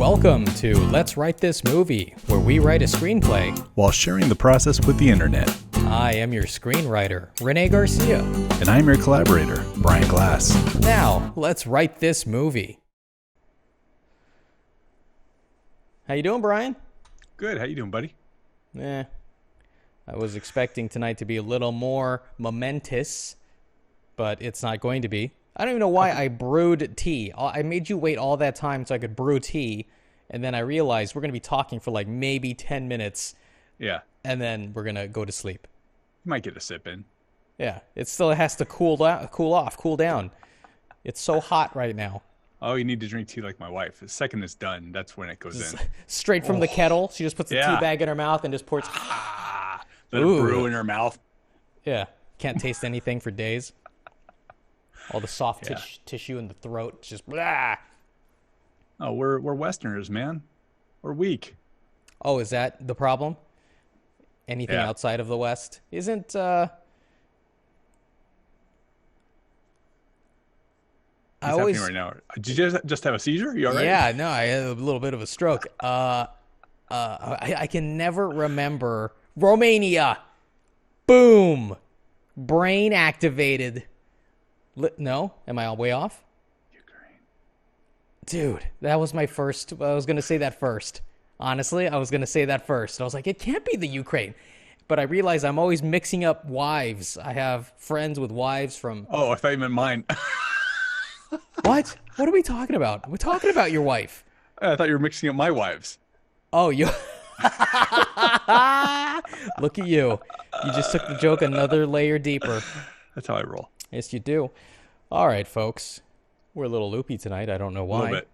Welcome to Let's Write This Movie, where we write a screenplay while sharing the process with the internet. I am your screenwriter, René Garcia. And I'm your collaborator, Brian Glass. Now, let's write this movie. How you doing, Brian? Good. How you doing, buddy? I was expecting tonight to be a little more momentous, but it's not going to be. I don't even know why I brewed tea. I made you wait all that time so I could brew tea, and then I realized we're going to be talking for like maybe 10 minutes. Yeah. And then we're going to go to sleep. You might get a sip in. Yeah. It still has to cool down. It's so hot right now. Oh, you need to drink tea like my wife. The second it's done, that's when it goes in. Straight from the kettle. She just puts the tea bag in her mouth and just pours. Let it brew in her mouth. Yeah. Can't taste anything for days. All the soft tissue in the throat. It's just blah. Oh, we're Westerners, man. We're weak. Oh, is that the problem? Anything outside of the West isn't. What's happening right now? Did you just have a seizure? You all right? Yeah, no, I had a little bit of a stroke. I can never remember. Romania. Boom. Brain activated. No? Am I all way off? Ukraine. Dude, that was my first. I was going to say that first. Honestly, I was going to say that first. I was like, it can't be the Ukraine. But I realized I'm always mixing up wives. I have friends with wives from... Oh, I thought you meant mine. What? What are we talking about? We're talking about your wife. I thought you were mixing up my wives. Oh, you... Look at you. You just took the joke another layer deeper. That's how I roll. Yes, you do. All right, folks. We're a little loopy tonight. I don't know why. A little bit.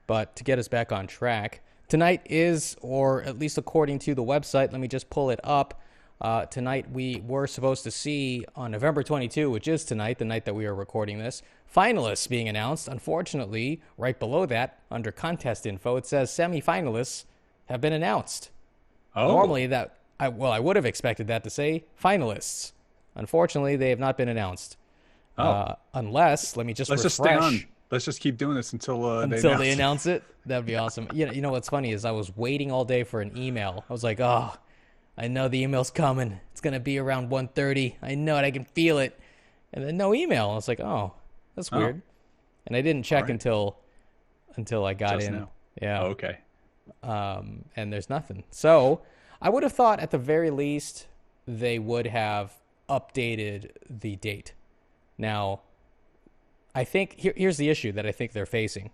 But to get us back on track, tonight is, or at least according to the website, let me just pull it up. Tonight we were supposed to see on November 22, which is tonight, the night that we are recording this, finalists being announced. Unfortunately, right below that, under contest info, it says semi-finalists have been announced. Oh. Normally, I would have expected that to say finalists. Unfortunately, they have not been announced. Unless, let me just refresh. Just stay on. Let's just keep doing this until they announce it. That'd be awesome. You know what's funny is I was waiting all day for an email. I was like, oh, I know the email's coming. It's gonna be around 1:30. I know it. I can feel it. And then no email. I was like, oh, that's weird. And I didn't check until I got in. Now. Yeah. Oh, okay. And there's nothing. So I would have thought at the very least they would have updated the date. Now, I think here's the issue that I think they're facing.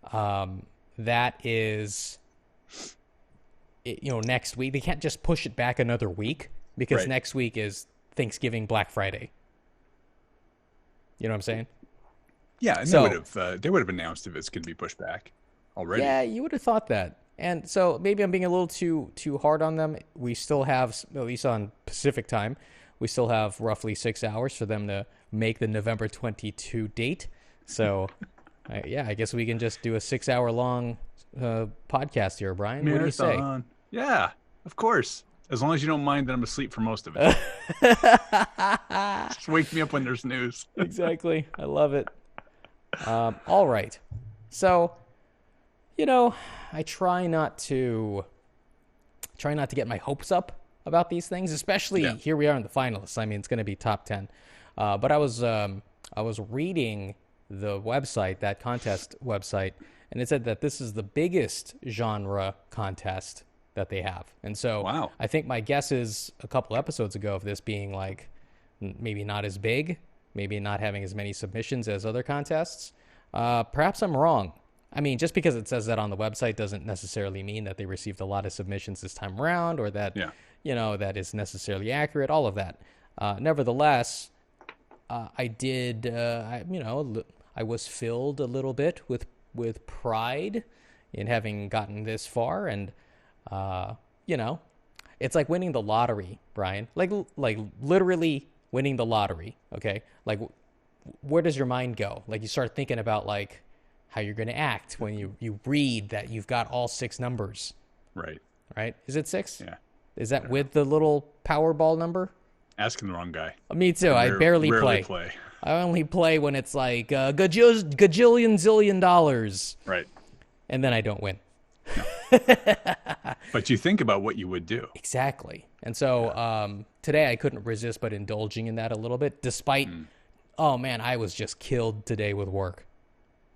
That is, next week. They can't just push it back another week because next week is Thanksgiving, Black Friday. You know what I'm saying? Yeah, and they would have announced if it's going to be pushed back already. Yeah, you would have thought that. And so maybe I'm being a little too hard on them. We still have, at least on Pacific time, we still have roughly 6 hours for them to make the November 22 date. So, I guess we can just do a 6 hour long podcast here, Brian. Marathon. What do you say? Yeah, of course. As long as you don't mind that I'm asleep for most of it. Just wake me up when there's news. Exactly. I love it. All right. So, I try not to get my hopes up about these things, especially here we are in the finalists. I mean, it's going to be top 10. But I was reading the website, that contest website, and it said that this is the biggest genre contest that they have. And so I think my guess is a couple episodes ago of this being like maybe not as big, maybe not having as many submissions as other contests. Perhaps I'm wrong. I mean, just because it says that on the website doesn't necessarily mean that they received a lot of submissions this time around or that, that is necessarily accurate, all of that. Nevertheless, I did, I was filled a little bit with pride in having gotten this far. And, it's like winning the lottery, Brian, like literally winning the lottery. Okay. Like, where does your mind go? Like you start thinking about like how you're going to act when you read that you've got all 6 numbers. Right. Is it 6? Yeah. Is that with the little Powerball number? Asking the wrong guy. Me too. I barely play. I only play when it's like gajillion zillion dollars. Right. and then I don't win. But you think about what you would do. Exactly. And so today I couldn't resist but indulging in that a little bit, despite, oh man, I was just killed today with work.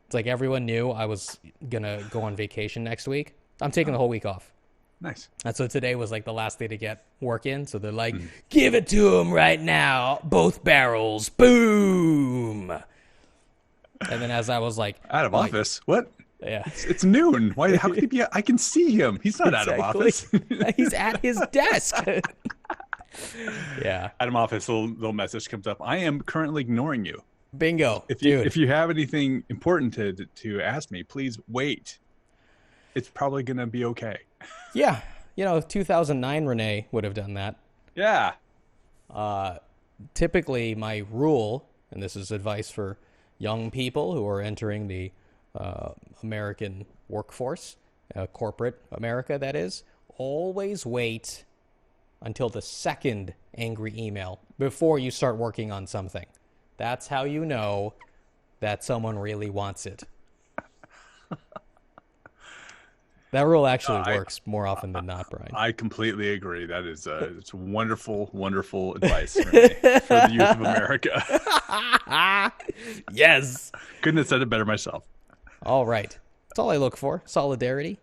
It's like everyone knew I was going to go on vacation next week. I'm taking the whole week off. Nice. And so today was like the last day to get work in. So they're like, give it to him right now. Both barrels. Boom. And then as I was like... Out of office? What? Yeah. It's noon. Why? How could he be? I can see him. He's not out of office. He's at his desk. Yeah. Out of office, little message comes up. I am currently ignoring you. Bingo. If you have anything important to ask me, please wait. It's probably going to be okay. Yeah. 2009 René would have done that. Yeah. Typically, my rule, and this is advice for young people who are entering the American workforce, corporate America, that is, always wait until the second angry email before you start working on something. That's how you know that someone really wants it. That rule actually works more often than not, Brian. I completely agree. That is it's wonderful, wonderful advice for the youth of America. Yes. Couldn't have said it better myself. All right. That's all I look for. Solidarity.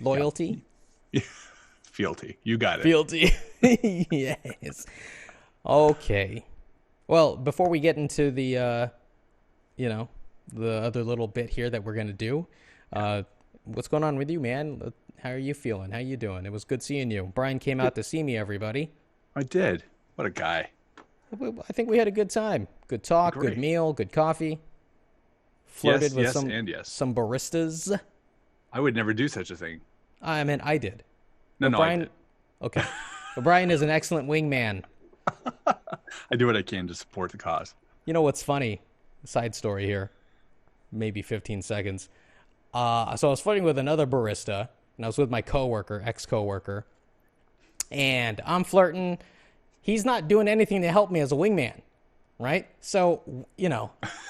Loyalty. Yeah. Fealty. You got it. Fealty. Yes. Okay. Well, before we get into the, the other little bit here that we're going to do, what's going on with you, man? How are you feeling? How you doing? It was good seeing you. Brian came out to see me, everybody. I did. What a guy. I think we had a good time. Good talk, good meal, good coffee. Flirted with some baristas. I would never do such a thing. I mean, I did. No, Brian, I did. Okay. But Brian is an excellent wingman. I do what I can to support the cause. You know what's funny? Side story here. Maybe 15 seconds. So I was flirting with another barista, and I was with my ex-coworker, and I'm flirting. He's not doing anything to help me as a wingman, right? So,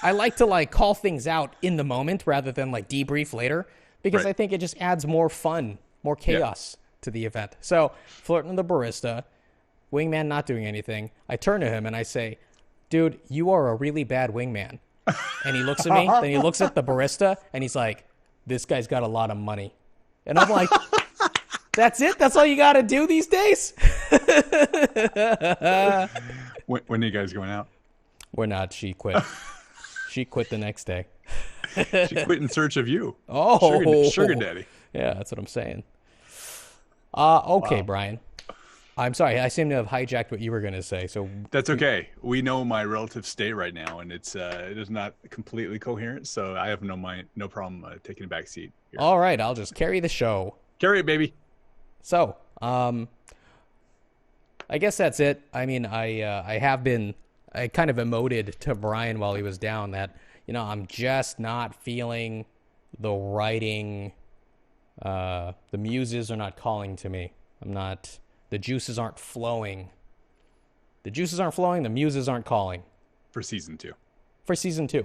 I like to call things out in the moment rather than debrief later, because I think it just adds more fun, more chaos to the event. So, flirting with the barista, wingman not doing anything. I turn to him and I say, dude, you are a really bad wingman. And he looks at me, then he looks at the barista, and he's like, this guy's got a lot of money. And I'm like, that's it? That's all you got to do these days? When are you guys going out? We're not. She quit. She quit the next day. She quit in search of you. Oh. Sugar daddy. Yeah, that's what I'm saying. Okay, wow. Brian. I'm sorry. I seem to have hijacked what you were going to say. So that's okay. We know my relative state right now, and it is not completely coherent. So I have no problem taking a back seat here. All right, I'll just carry the show. Carry it, baby. So, I guess that's it. I mean, I kind of emoted to Brian while he was down that I'm just not feeling the writing. The muses are not calling to me. The juices aren't flowing. The muses aren't calling. For season 2.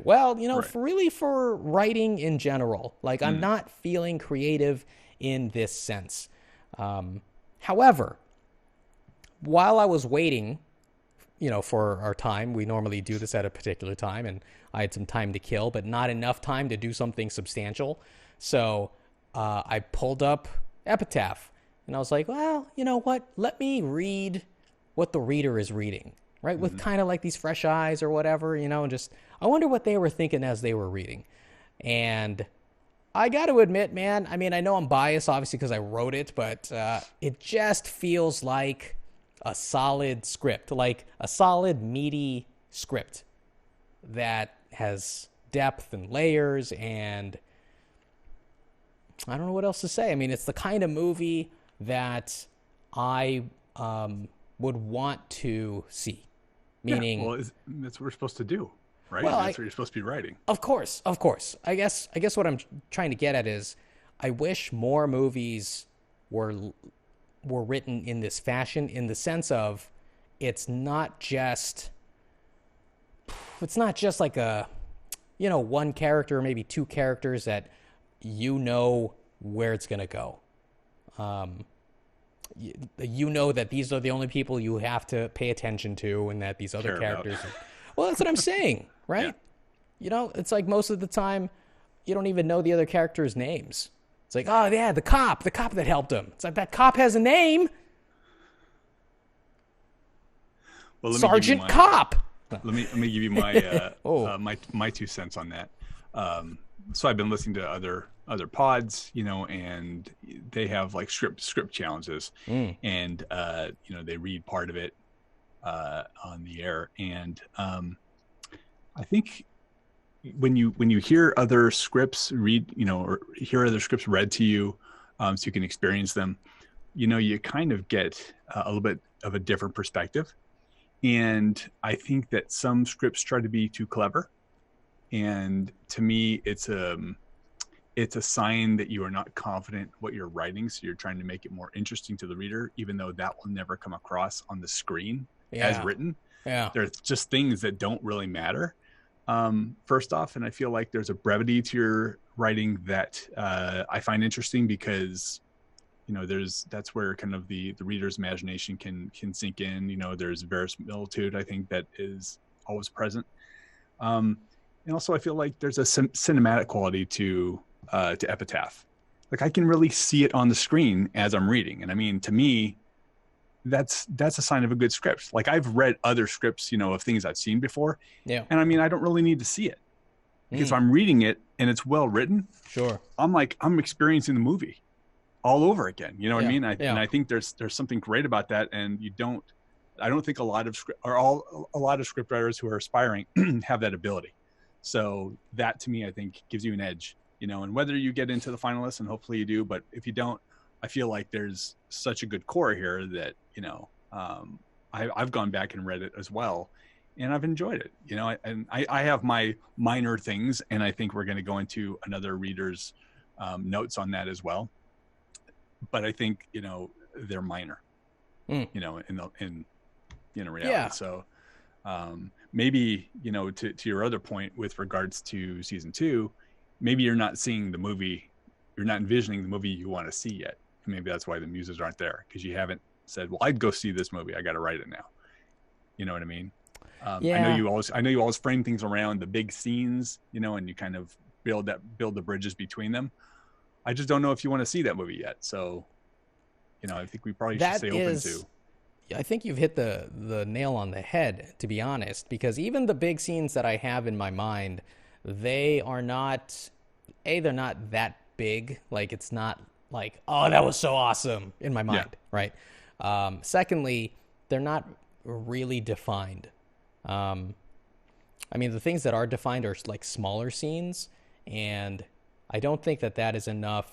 Well, right. For writing in general. I'm not feeling creative in this sense. However, while I was waiting, for our time, we normally do this at a particular time, and I had some time to kill, but not enough time to do something substantial. So I pulled up Epitaph. And I was like, well, you know what? Let me read what the reader is reading, right? With kind of these fresh eyes or whatever, and just, I wonder what they were thinking as they were reading. And I got to admit, man, I mean, I know I'm biased, obviously, because I wrote it, but it just feels like a solid script, like a solid, meaty script that has depth and layers, and I don't know what else to say. I mean, it's the kind of movie that I would want to see. Meaning, that's what we're supposed to do, right? Well, that's what you're supposed to be writing. Of course. I guess what I'm trying to get at is, I wish more movies were written in this fashion, in the sense of it's not just like a one character, maybe two characters that you know where it's going to go. You know that these are the only people you have to pay attention to, and that these other characters. Well, that's what I'm saying, right? Yeah. You know, it's like most of the time, you don't even know the other characters' names. It's like, oh yeah, the cop that helped him. It's like that cop has a name. Well, Sergeant Cop. Let me give you my my 2 cents on that. So I've been listening to other pods, you know, and they have like script challenges, and you know, they read part of it on the air, and I think when you hear other scripts read, you know, or hear other scripts read to you, so you can experience them, you know, you kind of get a little bit of a different perspective. And I think that some scripts try to be too clever. And to me, it's a sign that you are not confident what you're writing. So you're trying to make it more interesting to the reader, even though that will never come across on the screen as written. Yeah. There's just things that don't really matter. First off, and I feel like there's a brevity to your writing that I find interesting, because you know, that's where kind of the reader's imagination can sink in. You know, there's verisimilitude, I think, that is always present. And also I feel like there's a cinematic quality to Epitaph. Like I can really see it on the screen as I'm reading. And I mean, to me, that's a sign of a good script. Like I've read other scripts, you know, of things I've seen before. Yeah. And I mean, I don't really need to see it, because if I'm reading it and it's well written, sure, I'm experiencing the movie all over again. You know what I mean? And I think there's something great about that. And I don't think a lot of script writers who are aspiring have that ability. So that to me, I think gives you an edge, you know, and whether you get into the finalists, and hopefully you do, but if you don't, I feel like there's such a good core here that, you know, I've gone back and read it as well, and I've enjoyed it, you know, and I have my minor things, and I think we're going to go into another reader's notes on that as well. But I think, you know, they're minor, you know, in reality. Yeah. So maybe, you know, to your other point with regards to season 2, maybe you're not seeing the movie, you're not envisioning the movie you want to see yet. And maybe that's why the muses aren't there, because you haven't said, well, I'd go see this movie, I got to write it now. You know what I mean? I know you always frame things around the big scenes, you know, and you kind of build the bridges between them. I just don't know if you want to see that movie yet. So, you know, I think we probably should stay open to. I think you've hit the nail on the head, to be honest, because even the big scenes that I have in my mind, they're not that big. Like, it's not like, oh, that was so awesome in my mind, right? Secondly, they're not really defined. I mean, the things that are defined are like smaller scenes, and I don't think that is enough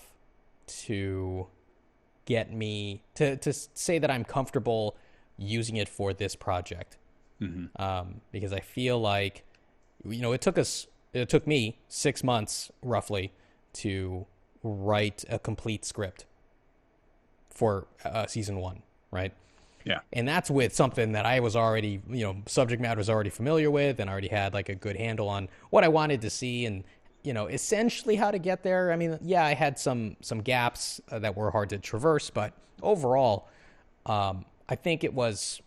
to get me to say that I'm comfortable using it for this project. Because I feel like, you know, it took me 6 months roughly to write a complete script for season 1, right? Yeah. And that's with something that I was already, you know, subject matter was already familiar with, and I already had like a good handle on what I wanted to see, and, you know, essentially how to get there. I mean, yeah, I had some gaps that were hard to traverse, but overall, I think it was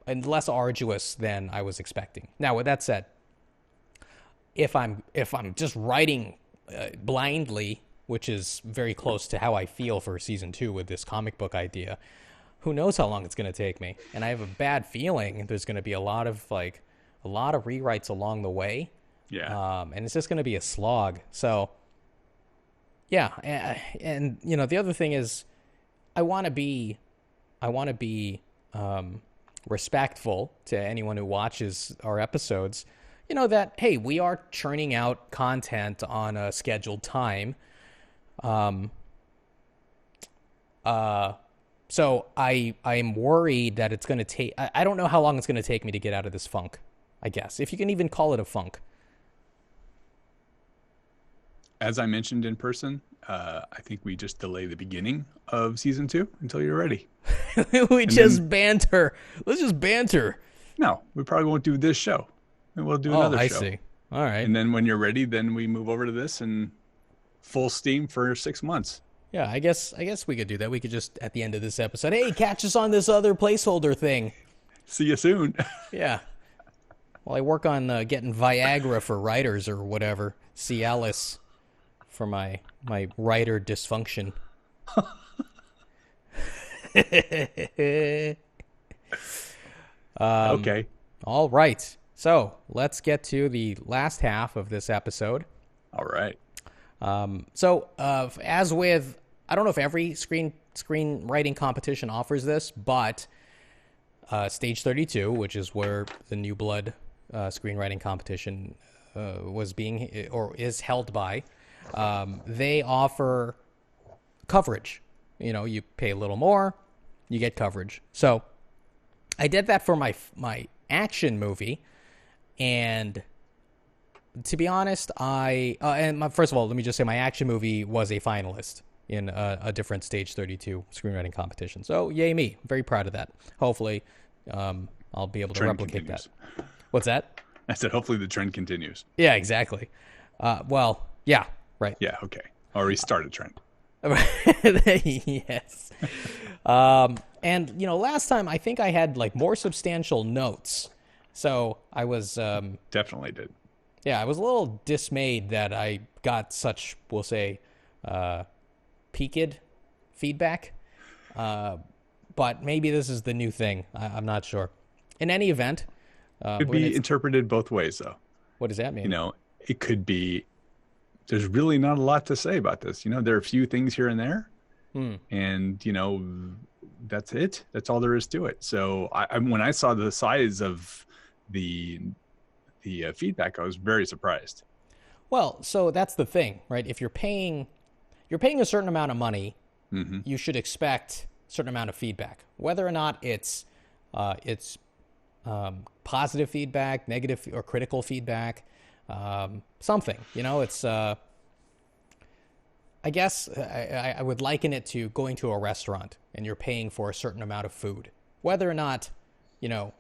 less arduous than I was expecting. Now, with that said, if I'm just writing blindly, which is very close to how I feel for season 2 with this comic book idea, who knows how long it's going to take me? And I have a bad feeling there's going to be a lot of rewrites along the way. Yeah. And it's just going to be a slog. So, yeah. And you know, the other thing is, I want to be respectful to anyone who watches our episodes. You know that, hey, we are churning out content on a scheduled time. So I'm worried that it's going to take. I don't know how long it's going to take me to get out of this funk, I guess, if you can even call it a funk. As I mentioned in person, I think we just delay the beginning of season 2 until you're ready. Banter. Let's just banter. No, we probably won't do this show. And we'll do another show. I see. All right. And then when you're ready, then we move over to this, and full steam for 6 months. Yeah, I guess we could do that. We could just, at the end of this episode, hey, catch us on this other placeholder thing. See you soon. Yeah. Well, I work on getting Viagra for writers or whatever. Cialis for my writer dysfunction. Okay. All right. So let's get to the last half of this episode. All right. As with, I don't know if every screenwriting competition offers this, but Stage 32, which is where the New Blood screenwriting competition was being or is held by, they offer coverage. You know, you pay a little more, you get coverage. So I did that for my action movie, and to be honest, first of all, let me just say my action movie was a finalist in a different Stage 32 screenwriting competition. So yay me. I'm very proud of that. Hopefully I'll be able to replicate that. What's that? I said hopefully the trend continues. Yeah, exactly. Well, yeah, right. Yeah, okay. Already started a trend. Yes. And, you know, last time I think I had like more substantial notes. So I was... Definitely did. Yeah, I was a little dismayed that I got such, we'll say, peaked feedback. But maybe this is the new thing. I'm not sure. In any event... could be interpreted both ways, though. What does that mean? You know, it could be... There's really not a lot to say about this. You know, there are a few things here and there. And, you know, that's it. That's all there is to it. So when I saw the size of the feedback, I was very surprised. Well, so that's the thing, right? If you're paying a certain amount of money, you should expect a certain amount of feedback, whether or not it's positive feedback, negative or critical feedback, something. You know, it's. I guess I would liken it to going to a restaurant and you're paying for a certain amount of food, whether or not, you know,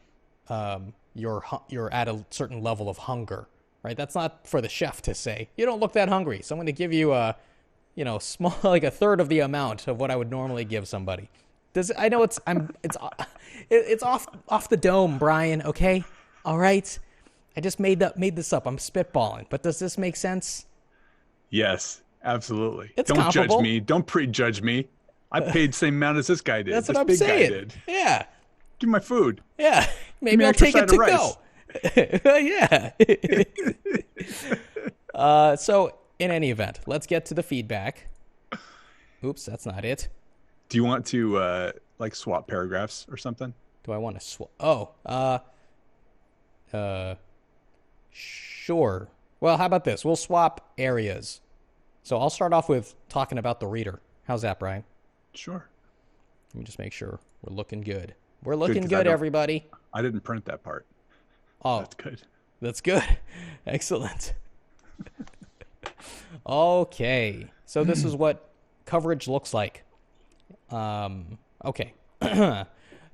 you're at a certain level of hunger, right? That's not for the chef to say, you don't look that hungry, so I'm going to give you a, you know, small, like a third of the amount of what I would normally give somebody. I know it's off the dome, Brian. Okay, all right. I just made this up. I'm spitballing, but does this make sense? Yes, absolutely. It's don't comparable. Judge me. Don't prejudge me. I paid the same amount as this guy did. That's this what I'm big saying. Guy did. Yeah. Give me my food. Yeah. Maybe I'll take it to go. Yeah. So in any event, let's get to the feedback. Oops, that's not it. Do you want to like swap paragraphs or something? Do I want to swap? Oh, sure. Well, how about this? We'll swap areas. So I'll start off with talking about the reader. How's that, Brian? Sure. Let me just make sure we're looking good. We're looking 'cause good, everybody. I didn't print that part. Oh, that's good. That's good. Excellent. Okay. So this is what coverage looks like. Okay.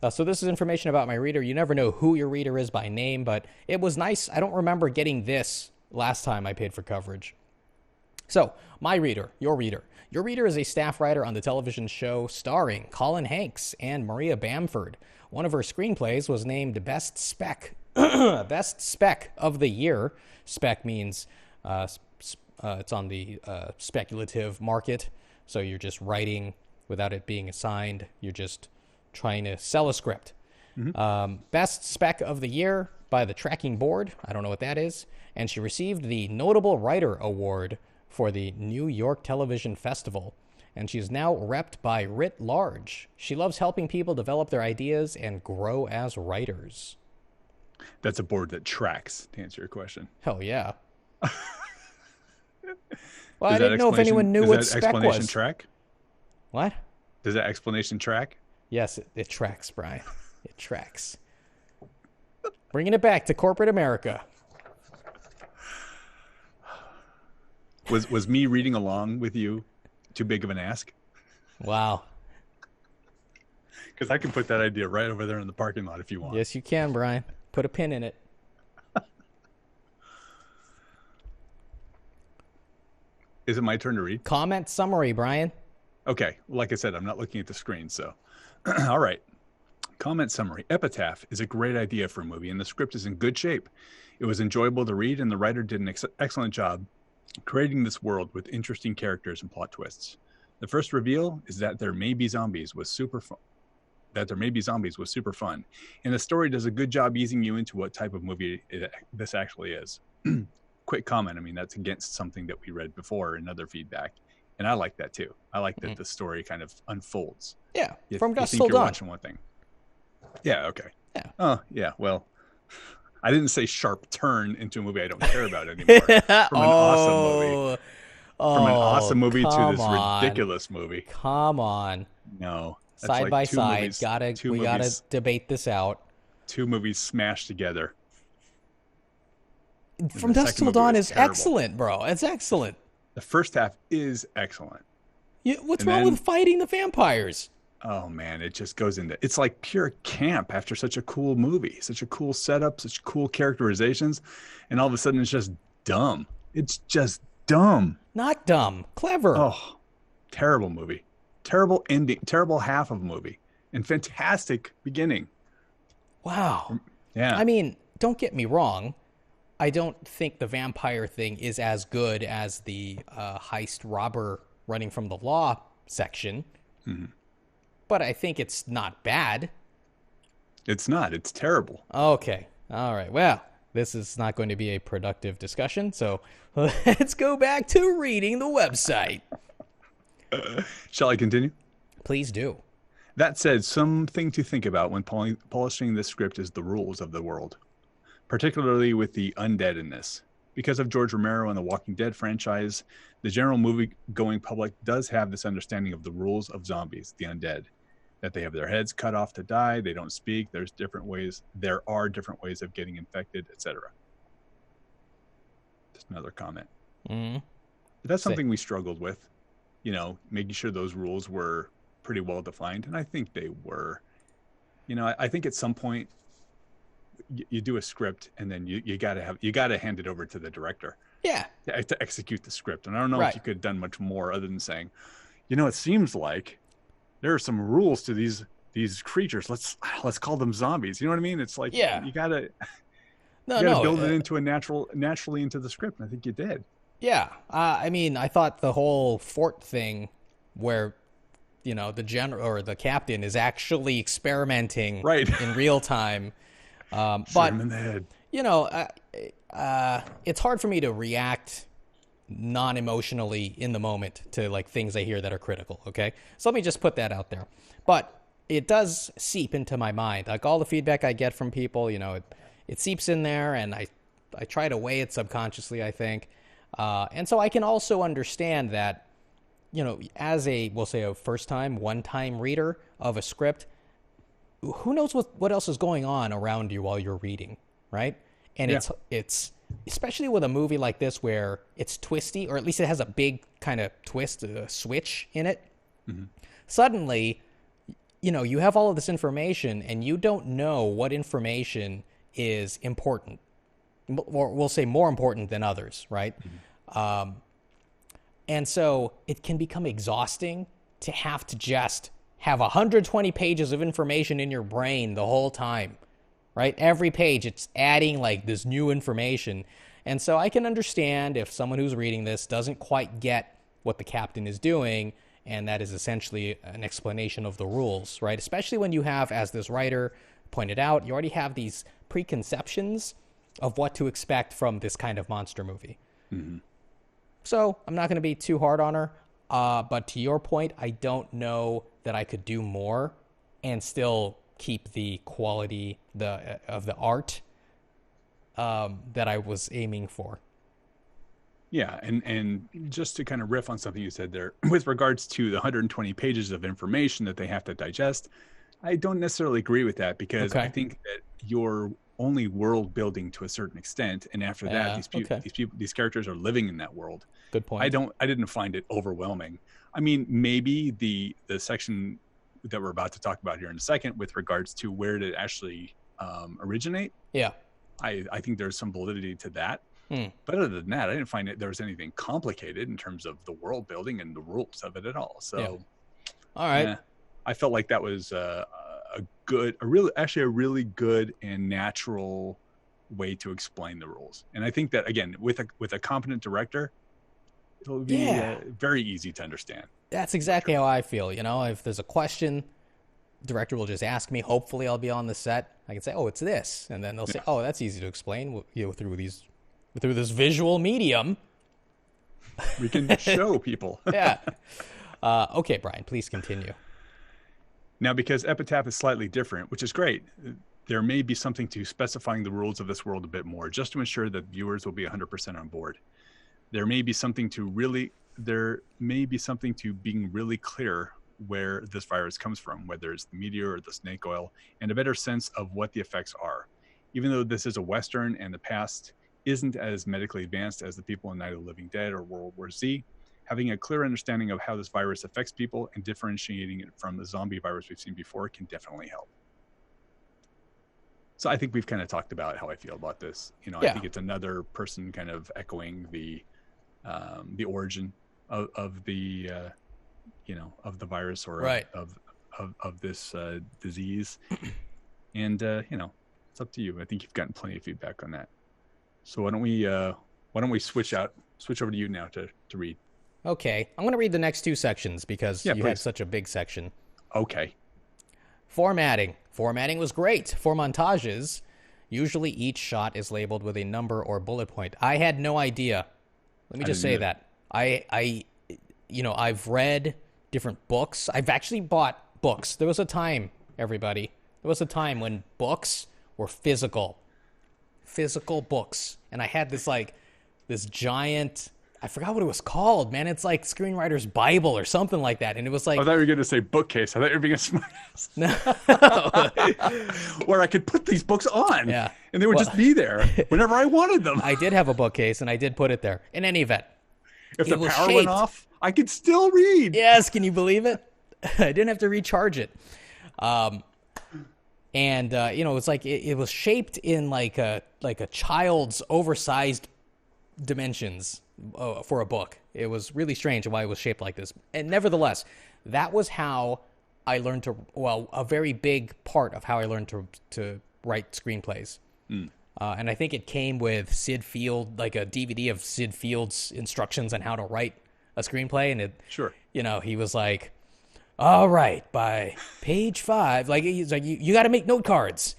So this is information about my reader. You never know who your reader is by name, but it was nice. I don't remember getting this last time I paid for coverage. So my reader, your reader. Your reader is a staff writer on the television show starring Colin Hanks and Maria Bamford. One of her screenplays was named Best Spec. Best Spec of the Year. Spec means it's on the speculative market. So you're just writing without it being assigned. You're just trying to sell a script. Best Spec of the Year by the Tracking Board. I don't know what that is. And she received the Notable Writer Award for the New York Television Festival. And she's now repped by Writ Large. She loves helping people develop their ideas and grow as writers. That's a board that tracks, to answer your question. Hell yeah. Well, I didn't know if anyone knew what spec was. Does that explanation track? What? Does that explanation track? Yes, it tracks, Brian. It tracks. Bringing it back to corporate America. Was me reading along with you too big of an ask? Wow. Because I can put that idea right over there in the parking lot if you want. Yes, you can, Brian. Put a pin in it. Is it my turn to read? Comment summary, Brian. Okay. Like I said, I'm not looking at the screen, so. All right. Comment summary. Epitaph is a great idea for a movie, and the script is in good shape. It was enjoyable to read, and the writer did an excellent job creating this world with interesting characters and plot twists. The first reveal is that there may be zombies was super fun. And the story does a good job easing you into what type of movie this actually is. Quick comment. I mean, that's against something that we read before in other feedback. And I like that too. I like that the story kind of unfolds. Yeah. From dusk till dawn. You're watching one thing. Yeah. Okay. Yeah. Oh, yeah. Well, I didn't say sharp turn into a movie I don't care about anymore. From an awesome movie to this ridiculous movie. Come on. No. Side by side. We gotta debate this out. 2 movies smashed together. From Dusk Till Dawn is excellent, bro. It's excellent. The first half is excellent. What's wrong with fighting the vampires? Oh man, it just goes into, it's like pure camp after such a cool movie, such a cool setup, such cool characterizations, and all of a sudden it's just dumb. It's just dumb. Not dumb, clever. Oh, terrible movie. Terrible ending, terrible half of a movie, and fantastic beginning. Wow. Yeah. I mean, don't get me wrong. I don't think the vampire thing is as good as the heist robber running from the law section. Mm-hmm. But I think it's not bad. It's not. It's terrible. Okay. All right. Well, this is not going to be a productive discussion, so let's go back to reading the website. Shall I continue? Please do. That said, something to think about when polishing this script is the rules of the world, particularly with the undead in this. Because of George Romero and the Walking Dead franchise, the general movie-going public does have this understanding of the rules of zombies, the undead, that they have their heads cut off to die, they don't speak, there are different ways of getting infected, etc. Just another comment. Mm-hmm. But that's something we struggled with. You know, making sure those rules were pretty well defined, and I think they were. You know, I think at some point you do a script, and then you gotta hand it over to the director. Yeah. To execute the script, and I don't know if you could have done much more other than saying, you know, it seems like there are some rules to these creatures. Let's call them zombies. You know what I mean? It's like you gotta build it into naturally into the script, and I think you did. Yeah, I mean, I thought the whole fort thing, where, you know, the general or the captain is actually experimenting in real time, but him in the head. You know, it's hard for me to react non-emotionally in the moment to like things I hear that are critical. Okay, so let me just put that out there. But it does seep into my mind, like all the feedback I get from people. You know, it seeps in there, and I try to weigh it subconsciously, I think. And so I can also understand that, you know, as we'll say a one-time reader of a script, who knows what else is going on around you while you're reading, right? And it's especially with a movie like this where it's twisty, or at least it has a big kind of twist, a switch in it. Mm-hmm. Suddenly, you know, you have all of this information and you don't know what information is important. Or we'll say more important than others, right? Mm-hmm. And so it can become exhausting to have to just have 120 pages of information in your brain the whole time, right? Every page, it's adding like this new information. And so I can understand if someone who's reading this doesn't quite get what the captain is doing, and that is essentially an explanation of the rules, right? Especially when you have, as this writer pointed out, you already have these preconceptions of what to expect from this kind of monster movie. Mm-hmm. So I'm not going to be too hard on her. But to your point, I don't know that I could do more and still keep the quality of the art that I was aiming for. Yeah, and just to kind of riff on something you said there, with regards to the 120 pages of information that they have to digest, I don't necessarily agree with that, because I think that you're only world building to a certain extent, and after that, these characters are living in that world. Good point. I didn't find it overwhelming. I mean, maybe the section that we're about to talk about here in a second, with regards to where did it actually originate. Yeah, I think there's some validity to that. But other than that, I didn't find there was anything complicated in terms of the world building and the rules of it at all. So, all right, I felt like that was actually a really good and natural way to explain the rules. And I think that, again, with a competent director, it'll be very easy to understand. That's exactly how I feel. You know, if there's a question, director will just ask me. Hopefully I'll be on the set. I can say, oh, it's this. And then they'll say, oh, that's easy to explain through this visual medium. We can show people. Yeah. Okay, Brian, please continue. Now, because Epitaph is slightly different, which is great, there may be something to specifying the rules of this world a bit more, just to ensure that viewers will be 100% on board. There may be something to being really clear where this virus comes from, whether it's the meteor or the snake oil, and a better sense of what the effects are. Even though this is a Western and the past isn't as medically advanced as the people in Night of the Living Dead or World War Z, having a clear understanding of how this virus affects people and differentiating it from the zombie virus we've seen before can definitely help. So I think we've kind of talked about how I feel about this. You know, I think it's another person kind of echoing the origin of the of the virus or of this disease, and it's up to you. I think you've gotten plenty of feedback on that. So why don't we switch over to you now to read? Okay, I'm going to read the next two sections because you had such a big section. Okay. Formatting. Formatting was great. For montages, usually each shot is labeled with a number or bullet point. I had no idea. Let me just say that. I've read different books. I've actually bought books. There was a time, everybody. There was a time when books were physical books. And I had this giant, I forgot what it was called, man. It's like Screenwriter's Bible or something like that. And it was like, I thought you were going to say bookcase. I thought you were being a smart ass. No. Where I could put these books on. Yeah. And they would just be there whenever I wanted them. I did have a bookcase and I did put it there. In any event. If the power went off, I could still read. Yes, can you believe it? I didn't have to recharge it. It's like it was shaped in like a child's oversized dimensions for a book. It was really strange why it was shaped like this. And nevertheless, that was how I learned a very big part of how I learned to write screenplays. And I think it came with Sid Field, like a DVD of Sid Field's instructions on how to write a screenplay. And he was like, all right, by page 5, he's like, you got to make note cards.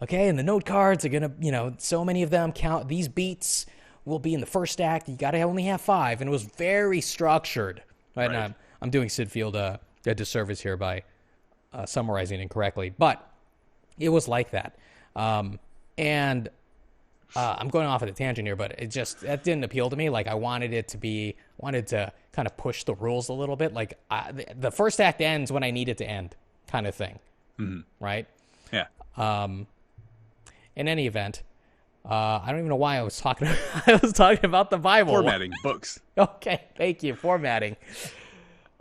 Okay. And the note cards are going to, so many of them count. These beats will be in the first act. You got to only have 5. And it was very structured. Right. And I'm doing Sid Field a disservice here by summarizing it incorrectly, but it was like that. And I'm going off at a tangent here, but that didn't appeal to me. Like I wanted to kind of push the rules a little bit. Like the first act ends when I need it to end, kind of thing. Mm-hmm. Right? Yeah. In any event, I don't even know why I was talking. I was talking about the Bible. Formatting books. Okay, thank you. Formatting.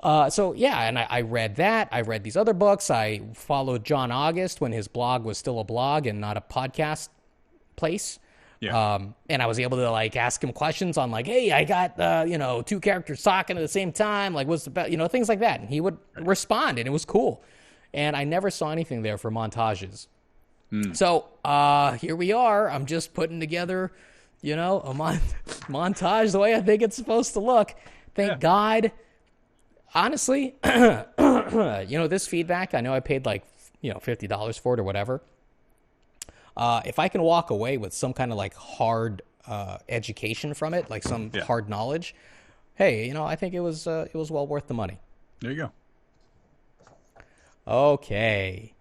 And I read that. I read these other books. I followed John August when his blog was still a blog and not a podcast place. Yeah. And I was able to ask him questions on hey, I got, 2 characters talking at the same time. What's the best, things like that. And he would respond and it was cool. And I never saw anything there for montages. So, here we are. I'm just putting together, a montage the way I think it's supposed to look. Thank God. Honestly, this feedback, I know I paid $50 for it or whatever. If I can walk away with some kind of hard education from it, some hard knowledge, hey, I think it was well worth the money. There you go. Okay.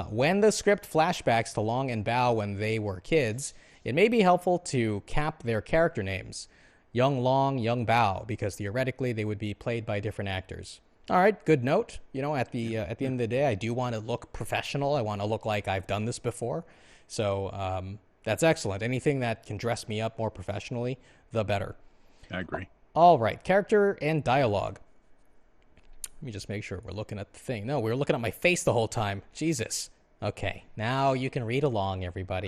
When the script flashbacks to Long and Bao when they were kids, it may be helpful to cap their character names. Young Long, Young Bao, because theoretically they would be played by different actors. All right, good note. At the end of the day, I do want to look professional. I want to look like I've done this before. So that's excellent. Anything that can dress me up more professionally, the better. I agree. All right, character and dialogue. Let me just make sure we're looking at the thing. No, we were looking at my face the whole time. Jesus. Okay, now you can read along, everybody.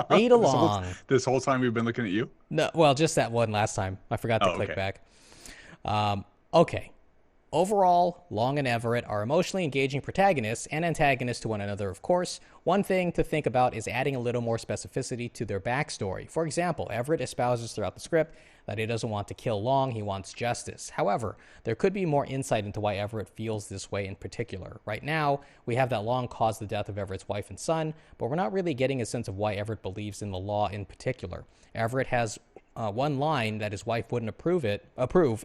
Read along. This whole time we've been looking at you? No, well, just that one last time. I forgot to click back. Okay. Overall, Long and Everett are emotionally engaging protagonists and antagonists to one another, of course. One thing to think about is adding a little more specificity to their backstory. For example, Everett espouses throughout the script that he doesn't want to kill Long, he wants justice. However, there could be more insight into why Everett feels this way in particular. Right now, we have that Long caused the death of Everett's wife and son, but we're not really getting a sense of why Everett believes in the law in particular. Everett has one line that his wife wouldn't approve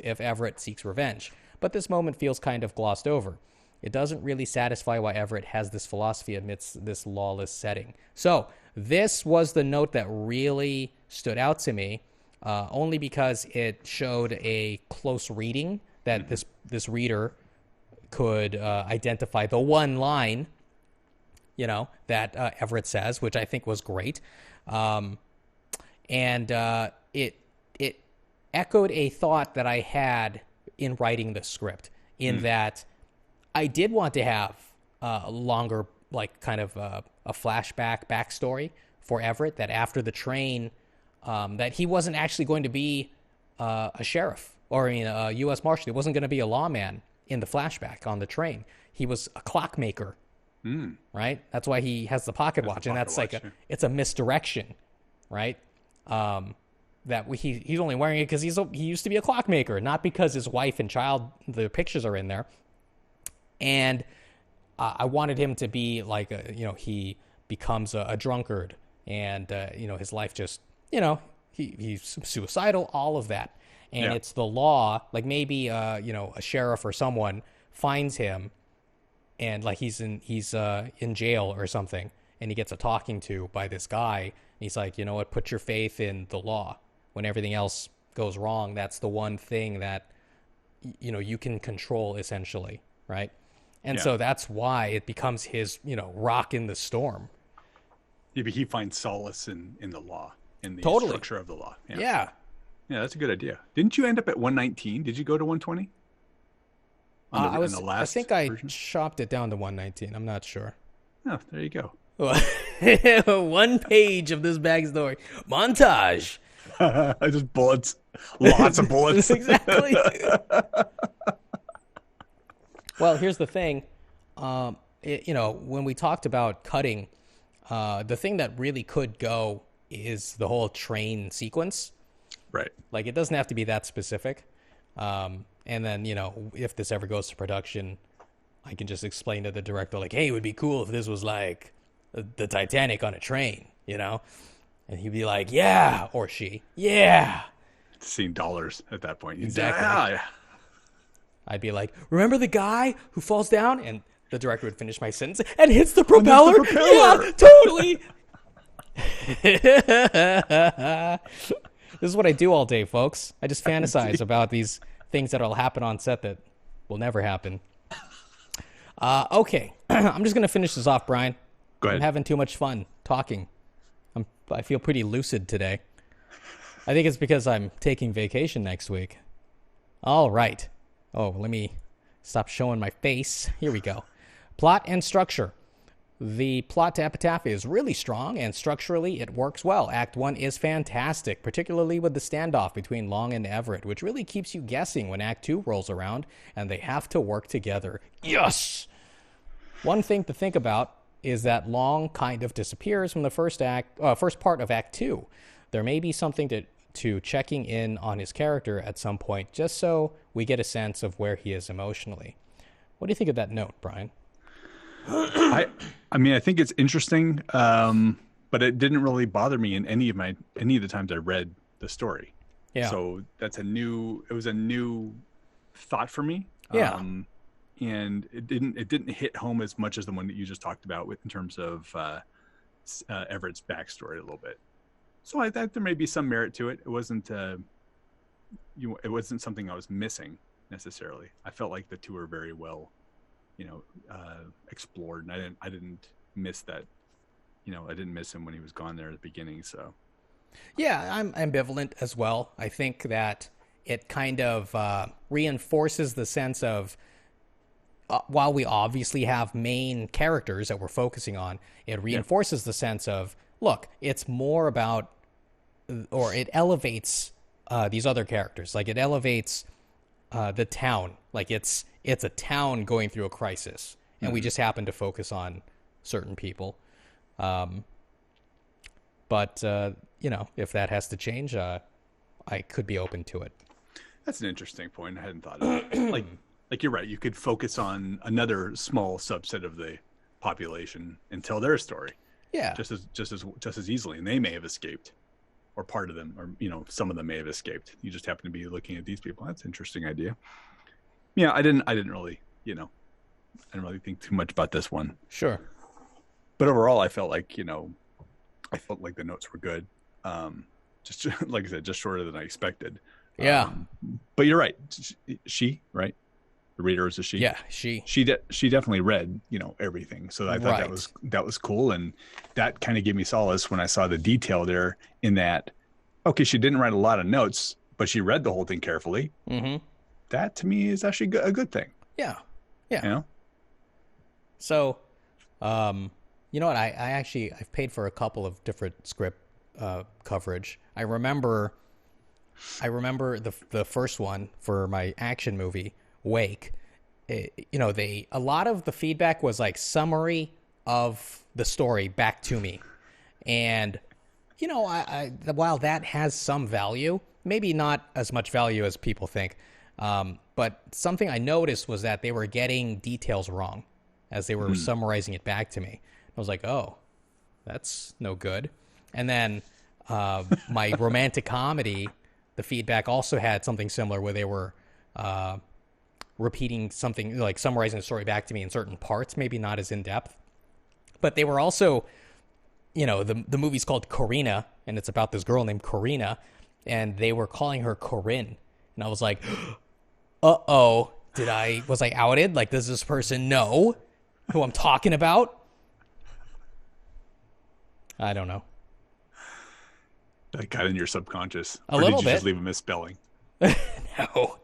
if Everett seeks revenge. But this moment feels kind of glossed over. It doesn't really satisfy why Everett has this philosophy amidst this lawless setting. So this was the note that really stood out to me, only because it showed a close reading that this reader could identify the one line, that Everett says, which I think was great. It echoed a thought that I had in writing the script, in that I did want to have a longer, kind of a flashback backstory for Everett, that after the train, that he wasn't actually going to be a sheriff or a U.S. Marshal. He wasn't going to be a lawman in the flashback on the train. He was a clockmaker, right? That's why he has the pocket watch, and that's it's a misdirection, right? That he's only wearing it because he used to be a clockmaker, not because his wife and child, the pictures are in there. And I wanted him to be like, he becomes a drunkard, and his life just, he's suicidal, all of that. And it's the law, like maybe a sheriff or someone finds him, and like he's in jail or something, and he gets a talking to by this guy. And he's like, you know what, put your faith in the law. When everything else goes wrong, that's the one thing that, you can control, essentially, right? And so that's why it becomes his, rock in the storm. Yeah, but he finds solace in the law, in the structure of the law. Yeah, that's a good idea. Didn't you end up at 119? Did you go to 120? I think I chopped it down to 119. I'm not sure. Oh, there you go. One page of this backstory. Montage. Just bullets. Lots of bullets. Exactly. Well, here's the thing. When we talked about cutting, the thing that really could go is the whole train sequence. Right. Like, it doesn't have to be that specific. And then, if this ever goes to production, I can just explain to the director, like, hey, it would be cool if this was like the Titanic on a train, And he'd be like, yeah, or she, yeah. Seeing dollars at that point. Exactly. Yeah. I'd be like, remember the guy who falls down? And the director would finish my sentence and hits the propeller. Yeah, totally. This is what I do all day, folks. I just fantasize about these things that'll happen on set that will never happen. Okay. I'm just going to finish this off, Brian. Go ahead. I'm having too much fun talking. I feel pretty lucid today. I think it's because I'm taking vacation next week. All right. Oh, let me stop showing my face. Here we go. Plot and structure. The plot to Epitaph is really strong, and structurally it works well. Act 1 is fantastic, particularly with the standoff between Long and Everett, which really keeps you guessing when Act 2 rolls around, and they have to work together. Yes! One thing to think about is that Long kind of disappears from the first part of Act 2. There may be something to checking in on his character at some point, just so we get a sense of where he is emotionally. What do you think of that note, Brian? I mean, I think it's interesting, but it didn't really bother me in any of the times I read the story. Yeah. So it was a new thought for me. Yeah. And it didn't hit home as much as the one that you just talked about in terms of Everett's backstory a little bit. So I thought there may be some merit to it. It wasn't it wasn't something I was missing necessarily. I felt like the two were very well, explored, and I didn't miss that. I didn't miss him when he was gone there at the beginning. So yeah, I'm ambivalent as well. I think that it kind of reinforces the sense of, while we obviously have main characters that we're focusing on, it reinforces the sense of look, it's more about, or it elevates these other characters. Like, it elevates the town. Like, it's a town going through a crisis, and we just happen to focus on certain people. But if that has to change, I could be open to it. That's an interesting point. I hadn't thought of it. Like you're right. You could focus on another small subset of the population and tell their story. Yeah. Just as easily, and they may have escaped, or part of them, or some of them may have escaped. You just happen to be looking at these people. That's an interesting idea. Yeah, I didn't really, I didn't really think too much about this one. Sure. But overall, I felt like the notes were good. Just like I said, just shorter than I expected. Yeah. But you're right. She, right? The reader is a she. Yeah, she. She definitely read, everything. So I thought that was cool, and that kind of gave me solace when I saw the detail there. In that, okay, she didn't write a lot of notes, but she read the whole thing carefully. Mm-hmm. That to me is actually a good thing. Yeah. So, you know what? I've paid for a couple of different script coverage. I remember the first one for my action movie, Wake. A lot of the feedback was like summary of the story back to me, and while that has some value, maybe not as much value as people think, but something I noticed was that they were getting details wrong as they were summarizing it back to me. I was like, oh, that's no good. And then my romantic comedy, the feedback also had something similar where they were repeating something, like summarizing the story back to me in certain parts, maybe not as in-depth. But they were also, the movie's called Corina, and it's about this girl named Corina, and they were calling her Corinne. And I was like, uh-oh, was I outed? Like, does this person know who I'm talking about? I don't know. That got in your subconscious. A little bit. Or did you just leave a misspelling? No.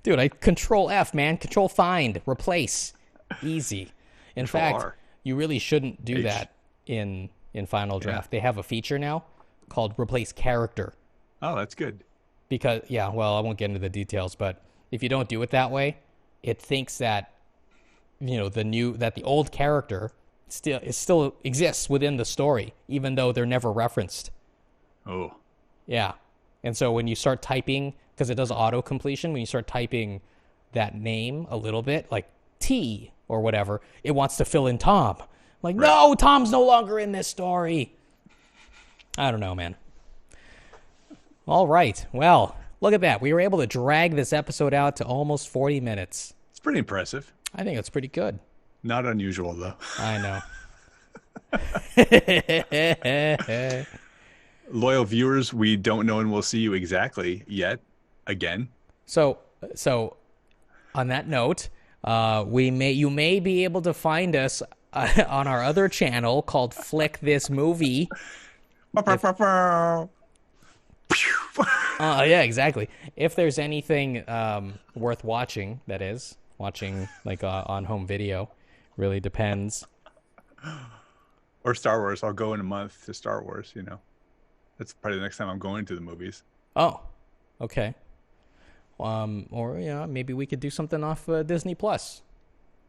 Dude, I Control F, man. Control Find. Replace. Easy. In fact, R. You really shouldn't do H. that in Final Draft. They have a feature now called Replace Character. Oh, that's good. Because, I won't get into the details, but if you don't do it that way, it thinks that, that the old character still exists within the story, even though they're never referenced. Oh. Yeah. And so when you start typing, because it does auto completion, when you start typing that name a little bit, like T or whatever, it wants to fill in Tom. Like, right. No, Tom's no longer in this story. I don't know, man. All right. Well, look at that. We were able to drag this episode out to almost 40 minutes. It's pretty impressive. I think it's pretty good. Not unusual, though. I know. Loyal viewers, we don't know and we'll see you exactly yet. Again. So on that note, you may be able to find us on our other channel called Flick This Movie. Yeah, exactly. If there's anything worth watching, that is watching like on home video, really depends. Or Star Wars. I'll go in a month to Star Wars. That's probably the next time I'm going to the movies. Oh, okay. Or maybe we could do something off Disney Plus.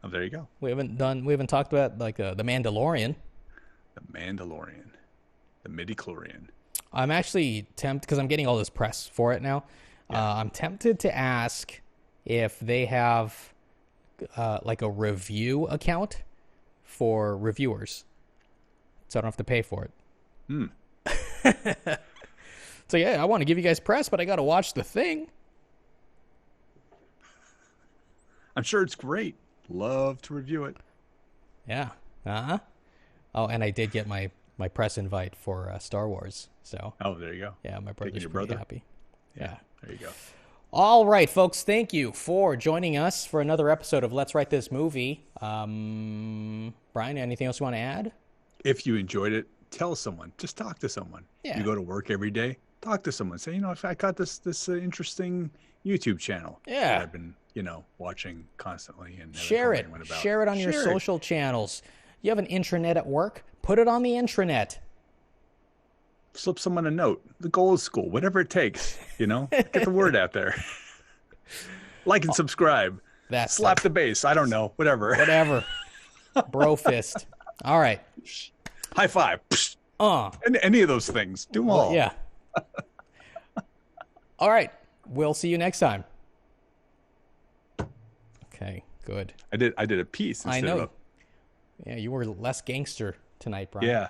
Oh, there you go. We haven't talked about like the Mandalorian. The Mandalorian, the midichlorian. I'm actually tempted because I'm getting all this press for it now. Yeah. I'm tempted to ask if they have like a review account for reviewers, so I don't have to pay for it. So I want to give you guys press, but I got to watch the thing. I'm sure it's great. Love to review it. Yeah. Uh-huh. Oh, and I did get my press invite for Star Wars. So. Oh, there you go. Yeah, my brother's pretty happy. Yeah. There you go. All right, folks. Thank you for joining us for another episode of Let's Write This Movie. Brian, anything else you want to add? If you enjoyed it, tell someone. Just talk to someone. Yeah. You go to work every day. Talk to someone. Say, I got this interesting YouTube channel. Yeah. That I've been, watching constantly and share it. Share it on your social channels. You have an intranet at work? Put it on the intranet. slip someone a note. The goal is school, whatever it takes, get the word out there. Like and subscribe. Slap the bass. I don't know. Whatever. Bro fist. All right. High five. And any of those things. Do them all. Yeah. All right. We'll see you next time. Okay, good. I did a piece. I know. Yeah, you were less gangster tonight, Brian. Yeah.